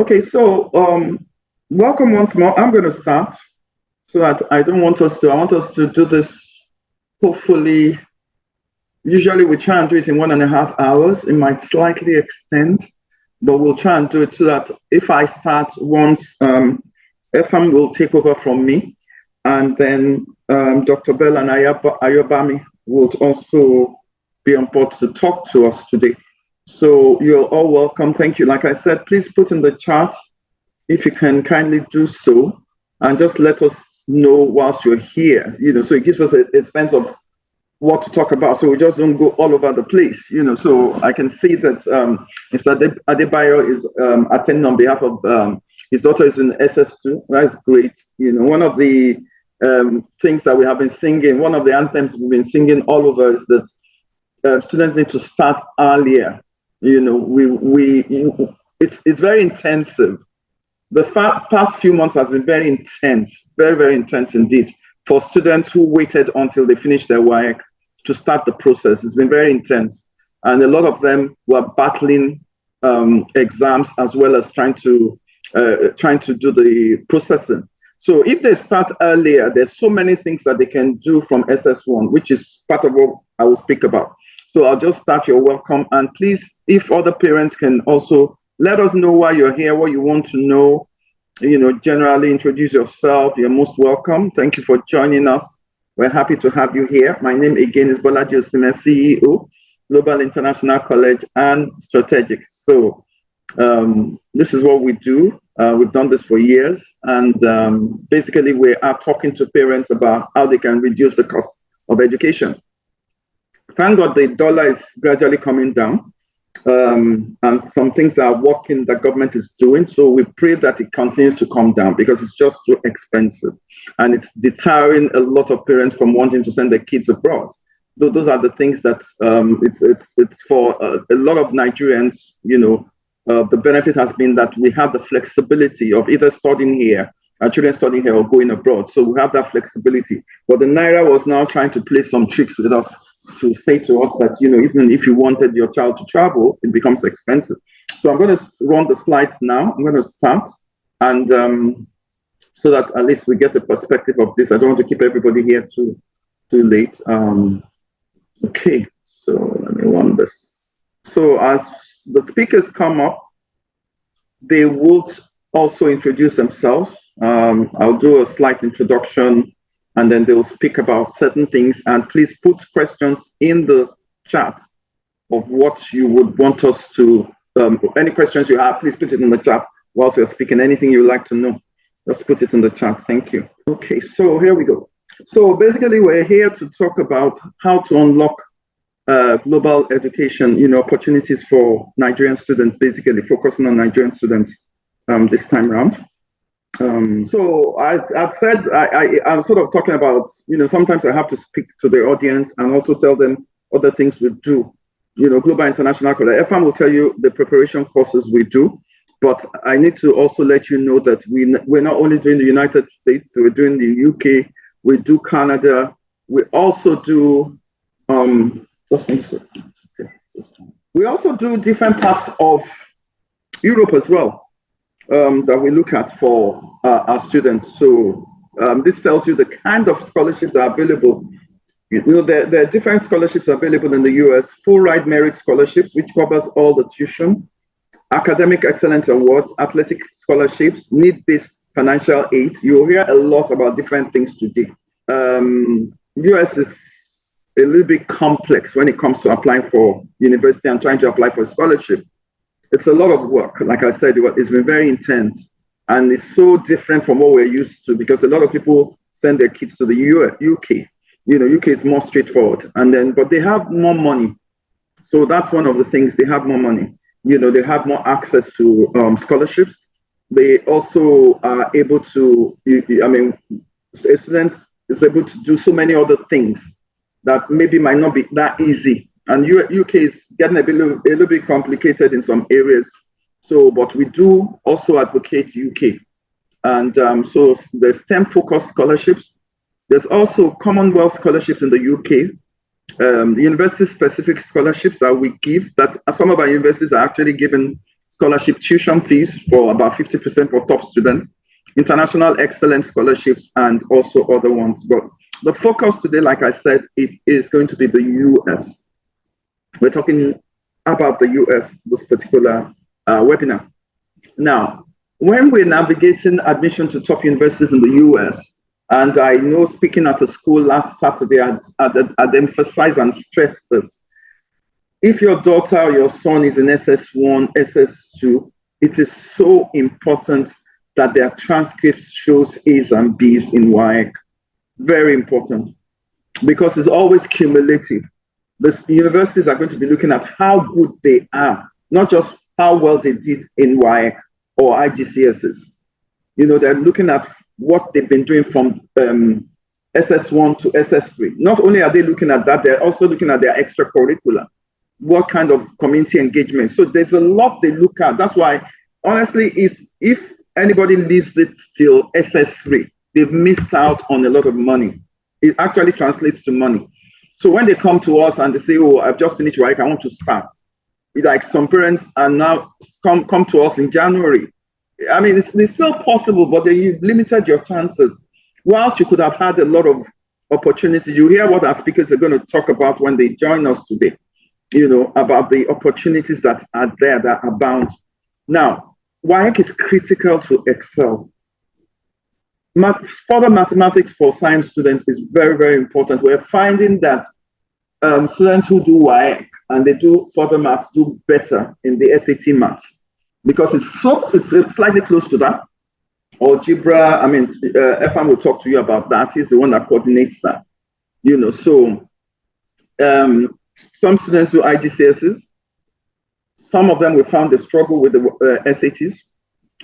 Okay, so welcome once more. I'm going to start so that I want us to do this hopefully. Usually we try and do it in 1.5 hours. It might slightly extend, but we'll try and do it so that if I start once, FM will take over from me, and then Dr. Bell and Ayobami will also be on board to talk to us today. So you're all welcome. Thank you. Like I said, please put in the chat if you can kindly do so, and just let us know whilst you're here. So it gives us a sense of what to talk about, so we just don't go all over the place. So I can see that Mr. Adebayo is attending on behalf of his daughter is in SS2. That's great. One of the things that we have been singing, one of the anthems we've been singing all over is that students need to start earlier. It's very intensive. The past few months has been very intense, very, very intense indeed, for students who waited until they finished their WAEC to start the process. It's been very intense. And a lot of them were battling exams as well as trying to do the processing. So if they start earlier, there's so many things that they can do from SS1, which is part of what I will speak about. So I'll just start your welcome. And please, if other parents can also let us know why you're here, what you want to know, generally introduce yourself. You're most welcome. Thank you for joining us. We're happy to have you here. My name again is Bolaji Osimhen, CEO, Global International College and Strategic. So this is what we do. We've done this for years. And basically we are talking to parents about how they can reduce the cost of education. Thank God the dollar is gradually coming down. And some things are working that government is doing. So we pray that it continues to come down because it's just too expensive. And it's deterring a lot of parents from wanting to send their kids abroad. Those are the things that it's for a lot of Nigerians. The benefit has been that we have the flexibility of either studying here, our children studying here, or going abroad. So we have that flexibility. But the Naira was now trying to play some tricks with us to say to us that, even if you wanted your child to travel, it becomes expensive. So I'm going to run the slides now. I'm going to start, and so that at least we get a perspective of this. I don't want to keep everybody here too late. Okay, so let me run this. So as the speakers come up, they would also introduce themselves. I'll do a slight introduction, and then they'll speak about certain things. And please put questions in the chat of what you would want us to, any questions you have, please put it in the chat whilst we're speaking. Anything you'd like to know, just put it in the chat. Thank you. Okay, so here we go. So basically we're here to talk about how to unlock global education, opportunities for Nigerian students, basically focusing on Nigerian students this time around. So I've said, I'm sort of talking about, sometimes I have to speak to the audience and also tell them other things we do. Global International College, FM will tell you the preparation courses we do, but I need to also let you know that we're not only doing the United States, we're doing the UK, we do Canada, we also do, we also do different parts of Europe as well. That we look at for our students. So this tells you the kind of scholarships that are available. There are different scholarships available in the US, full ride merit scholarships, which covers all the tuition, academic excellence awards, athletic scholarships, need-based financial aid. You'll hear a lot about different things today. US is a little bit complex when it comes to applying for university and trying to apply for a scholarship. It's a lot of work. Like I said, it's been very intense, and it's so different from what we're used to because a lot of people send their kids to the UK. UK is more straightforward, but they have more money. So that's one of the things. They have more money. They have more access to scholarships. They also are able to. A student is able to do so many other things that maybe might not be that easy. And UK is getting a little bit complicated in some areas. So, but we do also advocate UK. And so there's STEM-focused scholarships. There's also Commonwealth scholarships in the UK. The university-specific scholarships that we give, that some of our universities are actually giving scholarship tuition fees for about 50% for top students, international excellence scholarships, and also other ones. But the focus today, like I said, it is going to be the US. We're talking about the US, this particular webinar. Now, when we're navigating admission to top universities in the US, and I know speaking at a school last Saturday, I'd emphasize and stress this. If your daughter or your son is in SS1, SS2, it is so important that their transcripts shows A's and B's in WAEC. Very important, because it's always cumulative. The universities are going to be looking at how good they are, not just how well they did in WAEC or IGCSEs. You know, they're looking at what they've been doing from SS1 to SS3. Not only are they looking at that, they're also looking at their extracurricular. What kind of community engagement? So there's a lot they look at. That's why, honestly, if anybody leaves it till SS3, they've missed out on a lot of money. It actually translates to money. So when they come to us and they say, oh, I've just finished WAEC, I want to start. Like some parents are now come to us in January. I mean, it's still possible, but you've limited your chances. Whilst you could have had a lot of opportunities, you hear what our speakers are going to talk about when they join us today, you know, about the opportunities that are there, that abound. Now, WAEC is critical to excel. Further mathematics for science students is very, very important. We're finding that students who do WAEC and they do further maths do better in the SAT maths, because it's slightly close to that. Algebra, I mean, Efan will talk to you about that. He's the one that coordinates that. You know, so some students do IGCSEs. Some of them we found they struggle with the SATs.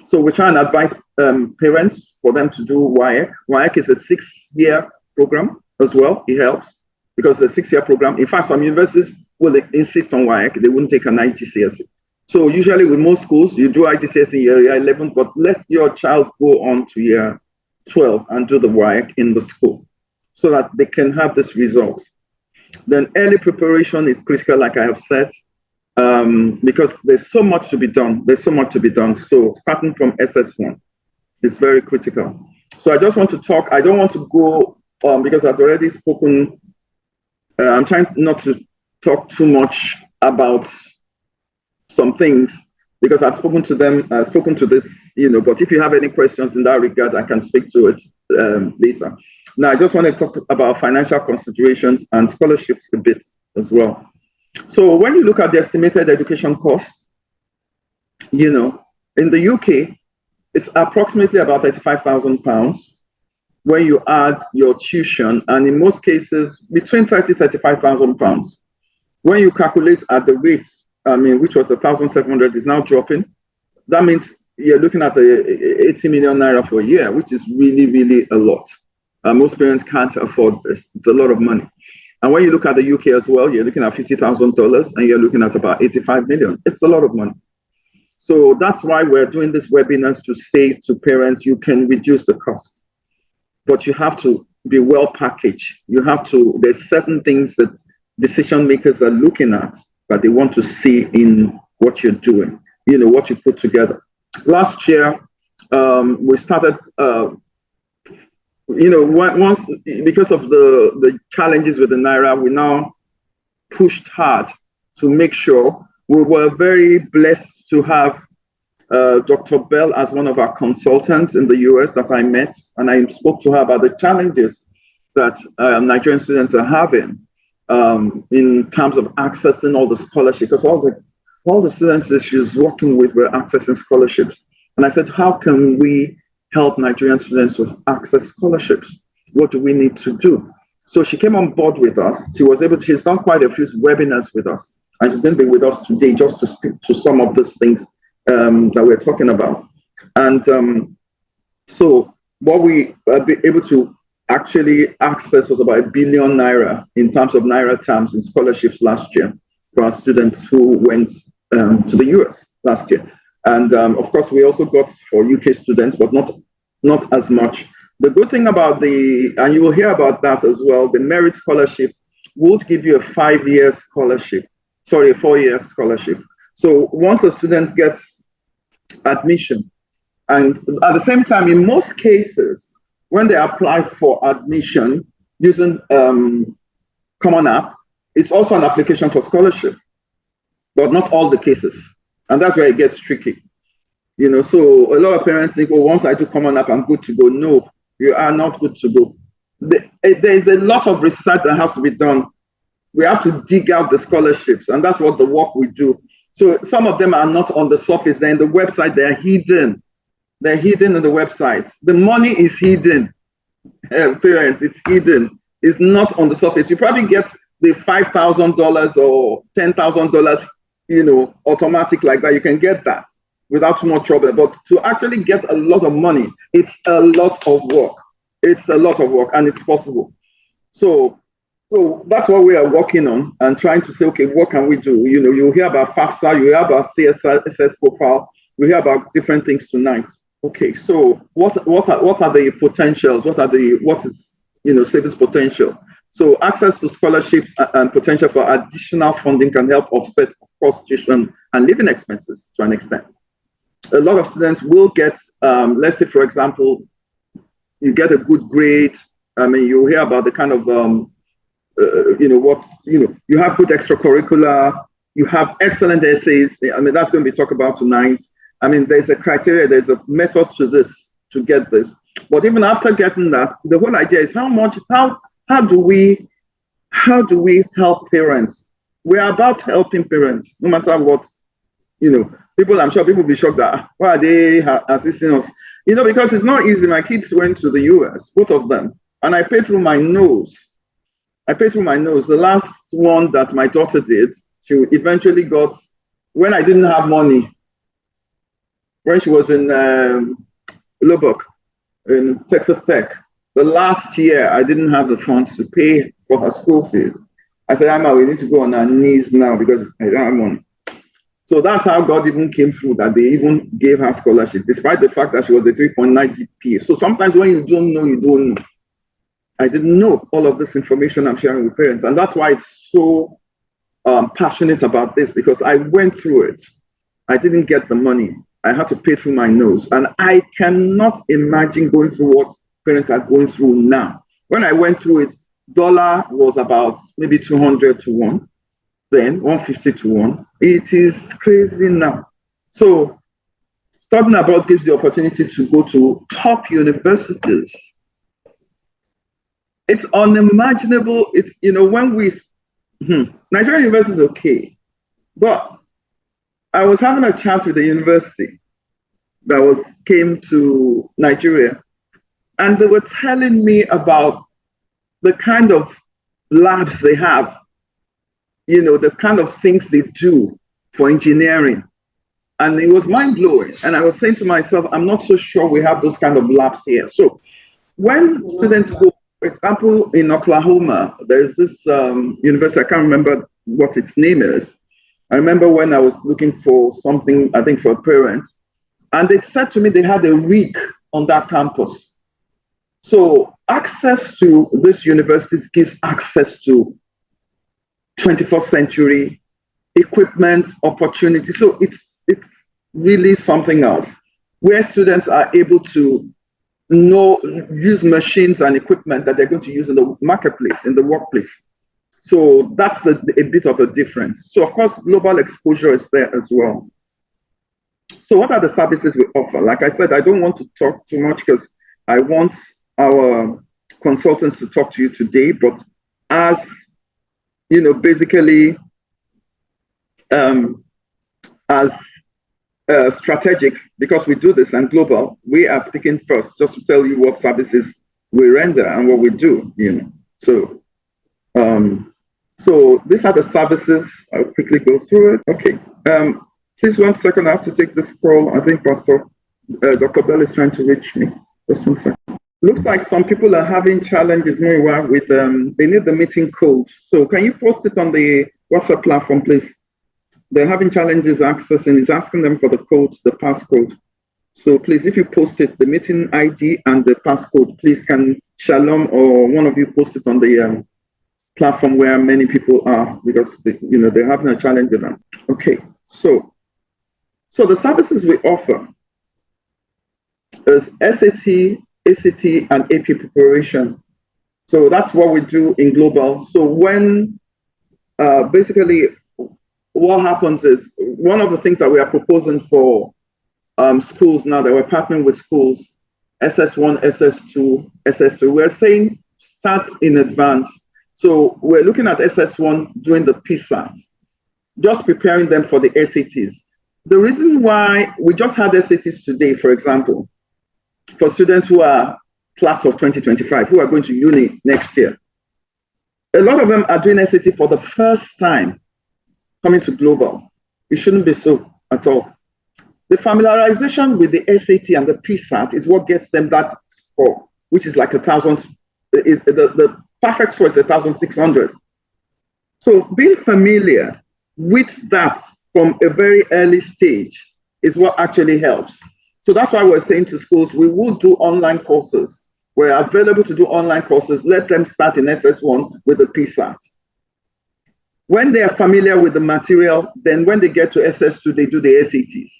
So we try and advise parents for them to do WAEC. WAEC is a 6-year program as well. It helps because it's a 6-year program. In fact, some universities will insist on WAEC. They wouldn't take an IGCSE. So usually with most schools, you do IGCSE in year 11, but let your child go on to year 12 and do the WAEC in the school so that they can have this result. Then early preparation is critical, like I have said, because there's so much to be done. There's so much to be done. So starting from SS1 is very critical. So I just want to talk. I don't want to go because I've already spoken. I'm trying not to talk too much about some things because I've spoken to them. I've spoken to this, you know. But if you have any questions in that regard, I can speak to it later. Now, I just want to talk about financial considerations and scholarships a bit as well. So when you look at the estimated education cost, you know, in the UK, it's approximately about £35,000 when you add your tuition, and in most cases, between £35,000. When you calculate at the rates, I mean, which was 1,700, is now dropping. That means you're looking at 80 million naira for a year, which is really, really a lot. Most parents can't afford this. It's a lot of money. And when you look at the UK as well, you're looking at $50,000 and you're looking at about 85 million. It's a lot of money. So that's why we're doing this webinars to say to parents, you can reduce the cost, but you have to be well packaged. You have to, there's certain things that decision makers are looking at that they want to see in what you're doing, you know, what you put together. Last year, we started, you know, once, because of the challenges with the Naira, we now pushed hard to make sure. We were very blessed to have Dr. Bell as one of our consultants in the US that I met, and I spoke to her about the challenges that Nigerian students are having in terms of accessing all the scholarships, because all the students that she was working with were accessing scholarships. And I said, how can we help Nigerian students to access scholarships? What do we need to do? So she came on board with us. She's done quite a few webinars with us, and she's going to be with us today just to speak to some of those things that we're talking about. And so what we were able to actually access was about 1 billion naira in terms of naira terms in scholarships last year for our students who went to the US last year. And of course, we also got for UK students, but not as much. The good thing about and you will hear about that as well, the merit scholarship would give you a 5-year scholarship, sorry, a 4-year scholarship. So once a student gets admission. And at the same time, in most cases, when they apply for admission using Common App, it's also an application for scholarship, but not all the cases. And that's where it gets tricky. So a lot of parents think, oh, once I do Common App, I'm good to go. No, you are not good to go. There's a lot of research that has to be done. We have to dig out the scholarships, and that's what the work we do. So some of them are not on the surface. They're in the website. They're hidden. They're hidden in the website. The money is hidden. Parents, it's hidden. It's not on the surface. You probably get the $5,000 or $10,000, automatic like that. You can get that without too much trouble. But to actually get a lot of money, it's a lot of work. It's a lot of work, and it's possible. So that's what we are working on and trying to say, okay, what can we do? You hear about FAFSA, you hear about CSS profile, we hear about different things tonight. Okay, so what are the potentials? What is savings potential? So access to scholarships and potential for additional funding can help offset, of course, tuition and living expenses to an extent. A lot of students will get, let's say, for example, you get a good grade. You hear about the kind of, you have good extracurricular, you have excellent essays. That's going to be talked about tonight. There's a criteria, there's a method to this, to get this. But even after getting that, the whole idea is how do we help parents? We're about helping parents, no matter what, I'm sure people will be shocked that, why are they assisting us? Because it's not easy. My kids went to the US, both of them, and I paid through my nose. The last one that my daughter did, she eventually got, when I didn't have money, when she was in Lubbock, in Texas Tech, the last year I didn't have the funds to pay for her school fees. I said, Emma, we need to go on our knees now because I don't have money. So that's how God even came through, that they even gave her scholarship, despite the fact that she was a 3.9 GPA. So sometimes when you don't know, you don't know. I didn't know all of this information I'm sharing with parents. And that's why it's so passionate about this, because I went through it. I didn't get the money. I had to pay through my nose. And I cannot imagine going through what parents are going through now. When I went through it, dollar was about maybe 200 to 1, then 150 to 1. It is crazy now. So studying abroad gives the opportunity to go to top universities. It's unimaginable. It's, when Nigerian university is okay, but I was having a chat with the university that came to Nigeria, and they were telling me about the kind of labs they have, the kind of things they do for engineering. And it was mind-blowing. And I was saying to myself, I'm not so sure we have those kind of labs here. So when students go, for example, in Oklahoma, there's this university, I can't remember what its name is. I remember when I was looking for something, I think for a parent, and they said to me they had a rig on that campus. So access to these universities gives access to 21st century equipment, opportunity. So it's really something else, where students are able to use machines and equipment that they're going to use in the marketplace, in the workplace. So that's a bit of a difference. So of course, global exposure is there as well. So what are the services we offer? Like I said, I don't want to talk too much because I want our consultants to talk to you today, but as basically as strategic, because we do this and global, we are speaking first, just to tell you what services we render and what we do, So, so these are the services. I'll quickly go through it. Okay. Please 1 second. I have to take this call. I think Pastor Dr. Bell is trying to reach me. Just 1 second. Looks like some people are having challenges with they need the meeting code. So can you post it on the WhatsApp platform, please? They're having challenges accessing. It's asking them for the code, the passcode. So please, if you post it, the meeting ID and the passcode, please can Shalom or one of you post it on the platform where many people are, because they're having a challenge with them. Okay, so So the services we offer is SAT, ACT, and AP preparation. So that's what we do in global. So when basically what happens is, one of the things that we are proposing for schools now, that we're partnering with schools, SS1, SS2, SS3, we're saying start in advance. So we're looking at SS1 doing the PSAT, just preparing them for the SATs. The reason why we just had SATs today, for example, for students who are class of 2025, who are going to uni next year, a lot of them are doing SAT for the first time coming to global. It shouldn't be so at all. The familiarization with the SAT and the PSAT is what gets them that score, which is like 1,000. Is the perfect score is 1,600. So being familiar with that from a very early stage is what actually helps. So that's why we're saying to schools, we will do online courses. We're available to do online courses. Let them start in SS1 with the PSAT. When they are familiar with the material, then when they get to SS2, they do the SATs.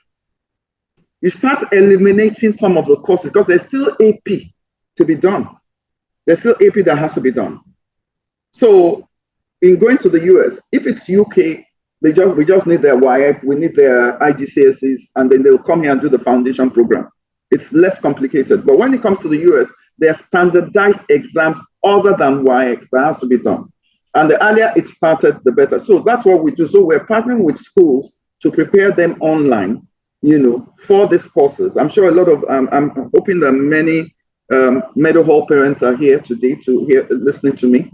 You start eliminating some of the courses because there's still AP to be done. There's still AP that has to be done. So in going to the US, if it's UK, we just need their WIAC, we need their IGCSEs, and then they'll come here and do the foundation program. It's less complicated. But when it comes to the US, there are standardized exams other than WIAC that has to be done. And the earlier it started, the better. So that's what we do. So we're partnering with schools to prepare them online, for these courses. I'm sure a lot of, I'm hoping that many Meadowhall parents are here today listening to me.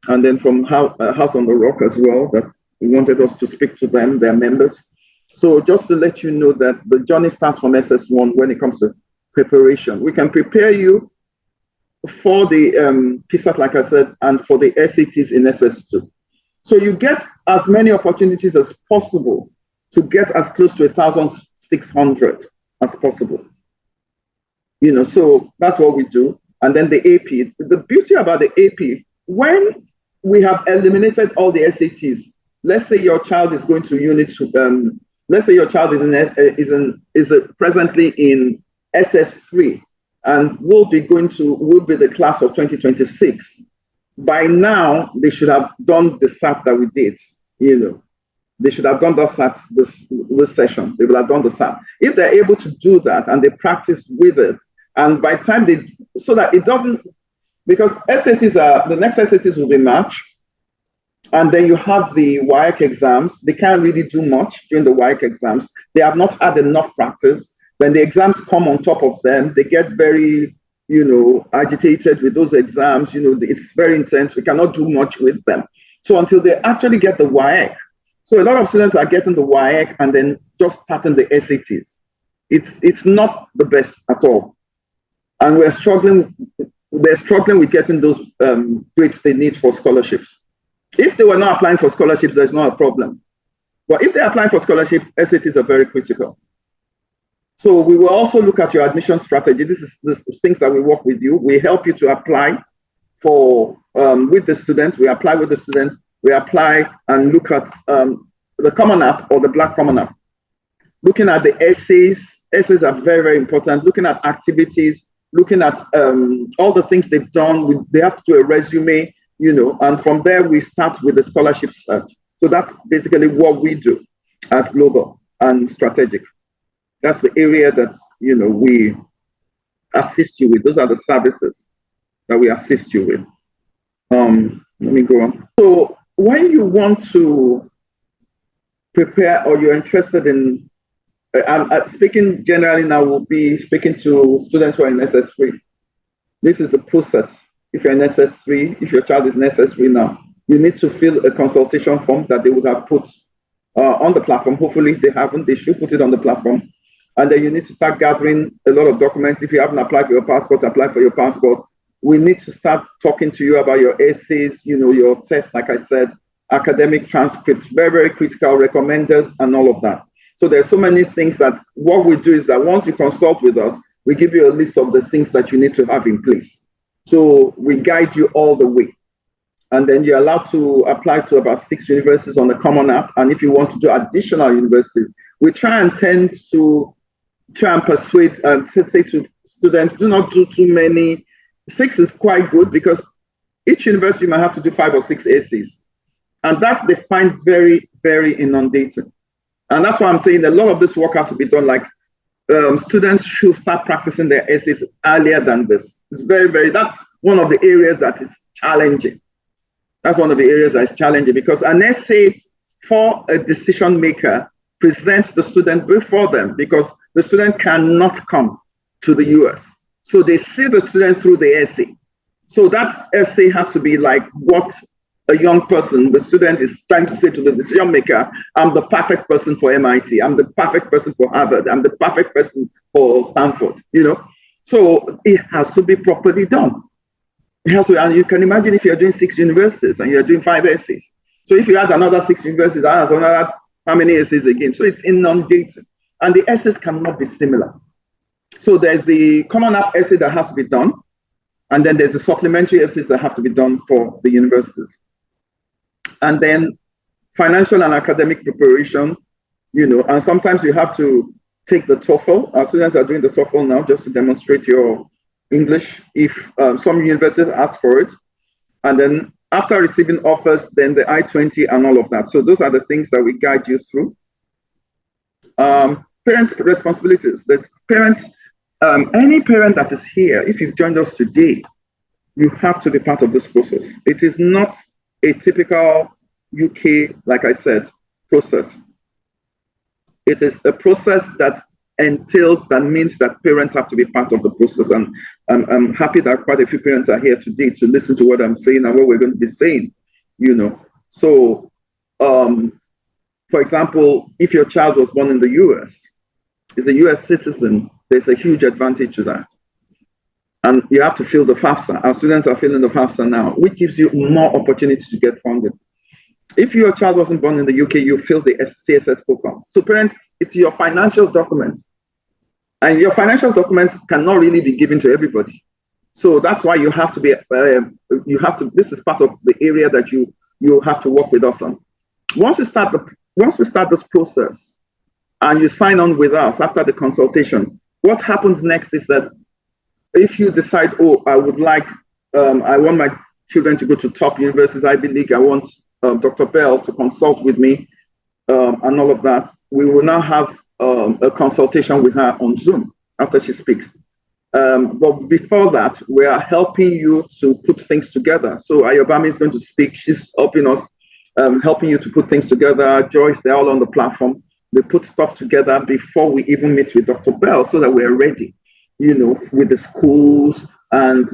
And then from House on the Rock as well, that wanted us to speak to them, their members. So just to let you know that the journey starts from SS1 when it comes to preparation. We can prepare you for the PSAT, like I said, and for the SATs in SS2. So you get as many opportunities as possible to get as close to 1,600 as possible. So that's what we do. And then the AP, the beauty about the AP, when we have eliminated all the SATs, let's say your child is going to unit, let's say your child is presently in SS3 and will be the class of 2026. By now, they should have done the SAT that we did, They should have done the SAT this session. They will have done the SAT. If they're able to do that and they practice with it, and by the time so that it doesn't, because the next SATs will be March, and then you have the WIAC exams. They can't really do much during the WIAC exams. They have not had enough practice. Then the exams come on top of them. They get very, agitated with those exams. It's very intense. We cannot do much with them. So until they actually get the WIAC. So a lot of students are getting the WIAC and then just starting the SATs. It's not the best at all. And they're struggling with getting those grades they need for scholarships. If they were not applying for scholarships, there's not a problem. But if they're applying for scholarship, SATs are very critical. So we will also look at your admission strategy. This is the things that we work with you. We help you to apply with the students. We apply with the students. We apply and look at the Common App or the Black Common App. Looking at the essays. Essays are very, very important. Looking at activities, looking at all the things they've done. They have to do a resume, and from there we start with the scholarship search. So that's basically what we do as global and strategic. That's the area that, we assist you with. Those are the services that we assist you with. Let me go on. So when you want to prepare or you're interested in, I'm speaking generally now, we'll be speaking to students who are in SS3. This is the process. If you're in SS3, if your child is in SS3 now, you need to fill a consultation form that they would have put on the platform. Hopefully, if they haven't, they should put it on the platform. And then you need to start gathering a lot of documents. If you haven't applied for your passport, apply for your passport. We need to start talking to you about your essays, your tests, like I said, academic transcripts, very, very critical, recommenders, and all of that. So there's so many things that what we do is that once you consult with us, we give you a list of the things that you need to have in place. So we guide you all the way. And then you're allowed to apply to about 6 universities on the Common App. And if you want to do additional universities, we try and persuade, say to students, do not do too many. 6 is quite good because each university might have to do 5 or 6 essays. And that they find very, very inundating. And that's why I'm saying a lot of this work has to be done. Like students should start practicing their essays earlier than this. It's very, very, that's one of the areas that is challenging. That's one of the areas that is challenging because an essay for a decision maker presents the student before them because the student cannot come to the US. So they see the student through the essay. So that essay has to be like what a young person, the student is trying to say to the decision maker, I'm the perfect person for MIT. I'm the perfect person for Harvard. I'm the perfect person for Stanford, you know? So it has to be properly done. It has to, and you can imagine if you're doing 6 universities and you're doing 5 essays. So if you add another 6 universities, that's another, how many essays again? So it's inundated. And the essays cannot be similar. So there's the Common App essay that has to be done. And then there's the supplementary essays that have to be done for the universities. And then financial and academic preparation, you know, and sometimes you have to take the TOEFL. Our students are doing the TOEFL now just to demonstrate your English if some universities ask for it. And then after receiving offers, then the I-20 and all of that. So those are the things that we guide you through. Parents' responsibilities. There's parents, any parent that is here, if you've joined us today, you have to be part of this process. It is not a typical UK, like I said, process. It is a process that means that parents have to be part of the process. And I'm happy that quite a few parents are here today to listen to what I'm saying and what we're going to be saying, you know. So, for example, if your child was born in the US, is a US citizen, there's a huge advantage to that. And you have to fill the FAFSA. Our students are filling the FAFSA now, which gives you more opportunity to get funded. If your child wasn't born in the UK, you fill the CSS profile. So parents, it's your financial documents. And your financial documents cannot really be given to everybody. So that's why you have to be, this is part of the area that you have to work with us on. Once we start this process and you sign on with us after the consultation, what happens next is that if you decide, oh, I would like, I want my children to go to top universities, Ivy League, I want Dr. Bell to consult with me and all of that, we will now have a consultation with her on Zoom after she speaks. But before that, we are helping you to put things together. So Ayobami is going to speak. She's helping us, helping you to put things together. Joyce, they're all on the platform. They put stuff together before we even meet with Dr. Bell so that we're ready, you know, with the schools. And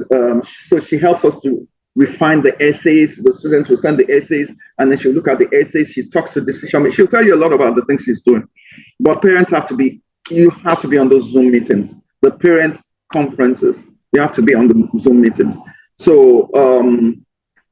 so she helps us to refine the essays. The students will send the essays, and then she'll look at the essays. She talks to decision makers. She'll tell you a lot about the things she's doing. But parents have to be, you have to be on those Zoom meetings. The parents' conferences, you have to be on the Zoom meetings. So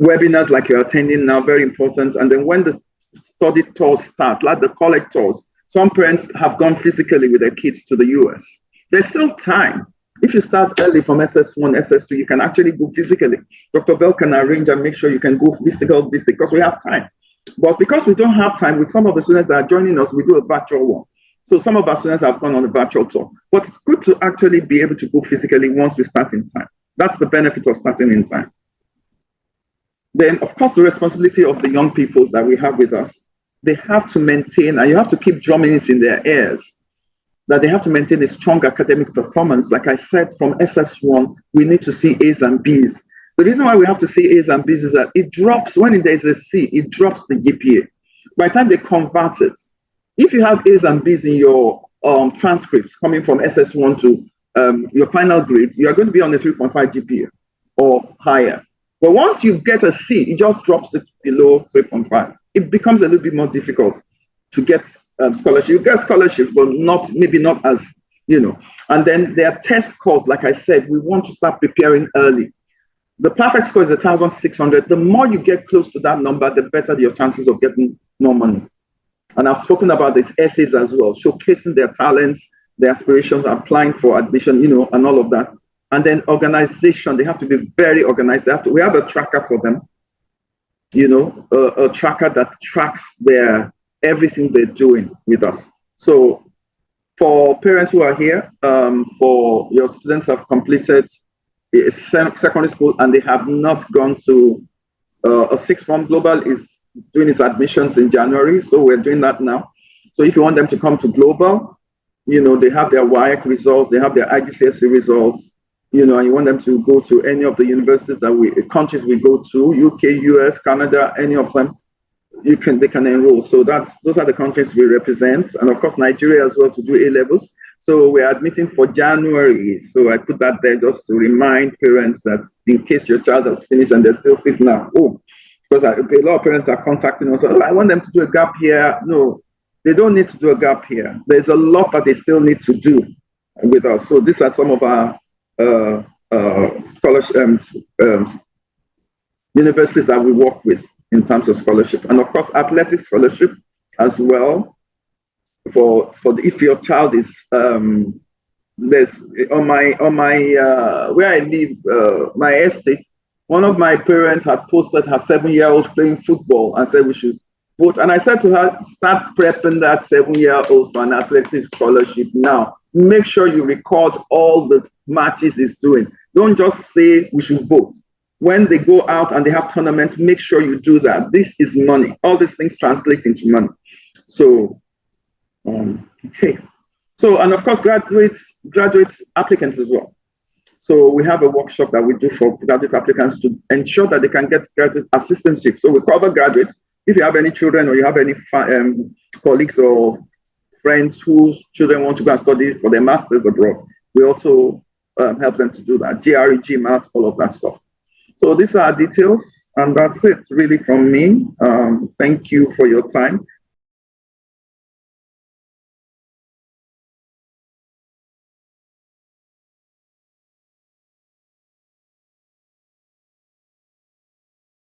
webinars like you're attending now, very important. And then when the study tours start, like the college tours, some parents have gone physically with their kids to the US. There's still time. If you start early from SS1, SS2, you can actually go physically. Dr. Bell can arrange and make sure you can go physical visit because we have time. But because we don't have time, with some of the students that are joining us, we do a virtual one. So some of our students have gone on a virtual tour. But it's good to actually be able to go physically once we start in time. That's the benefit of starting in time. Then, of course, the responsibility of the young people that we have with us, they have to maintain, and you have to keep drumming it in their ears, that they have to maintain a strong academic performance. Like I said, from SS1, we need to see A's and B's. The reason why we have to see A's and B's is that it drops, when there's a C, it drops the GPA. By the time they convert it, if you have A's and B's in your transcripts coming from SS1 to your final grade, you are going to be on a 3.5 GPA or higher. But once you get a C, it just drops it below 3.5. It becomes a little bit more difficult to get scholarship. You get scholarships, but maybe not as, you know. And then there are test scores. Like I said, we want to start preparing early. The perfect score is 1,600. The more you get close to that number, the better your chances of getting more money. And I've spoken about these essays as well, showcasing their talents, their aspirations, applying for admission, you know, and all of that. And then organization, they have to be very organized. We have a tracker for them, you know, a tracker that tracks everything they're doing with us. So for parents who are here, for your students have completed a secondary school and they have not gone to a sixth form. Global is doing its admissions in January, so we're doing that now. So if you want them to come to Global, they have their WIAC results, they have their IGCSE results, and you want them to go to any of the universities countries we go to, UK, US, Canada, any of them, they can enroll. So those are the countries we represent, and of course Nigeria as well to do A levels. So we're admitting for January. So I put that there just to remind parents that in case your child has finished and they're still sitting at home, because a lot of parents are contacting us. I want them to do a gap year. No, they don't need to do a gap year. There's a lot that they still need to do with us. So these are some of our scholarship universities that we work with in terms of scholarship, and of course athletic scholarship as well. If your child is there's on my where I live, my estate, one of my parents had posted her 7-year-old playing football and said we should vote. And I said to her, start prepping that 7-year-old for an athletic scholarship now. Make sure you record all the matches he's doing. Don't just say we should vote. When they go out and they have tournaments, make sure you do that. This is money. All these things translate into money. So, okay. So, and of course, graduate applicants as well. So we have a workshop that we do for graduate applicants to ensure that they can get graduate assistantship. So we cover graduates. If you have any children or you have any colleagues or friends whose children want to go and study for their masters abroad, we also help them to do that. GRE, GMAT, all of that stuff. So these are details, and that's it really from me. Thank you for your time.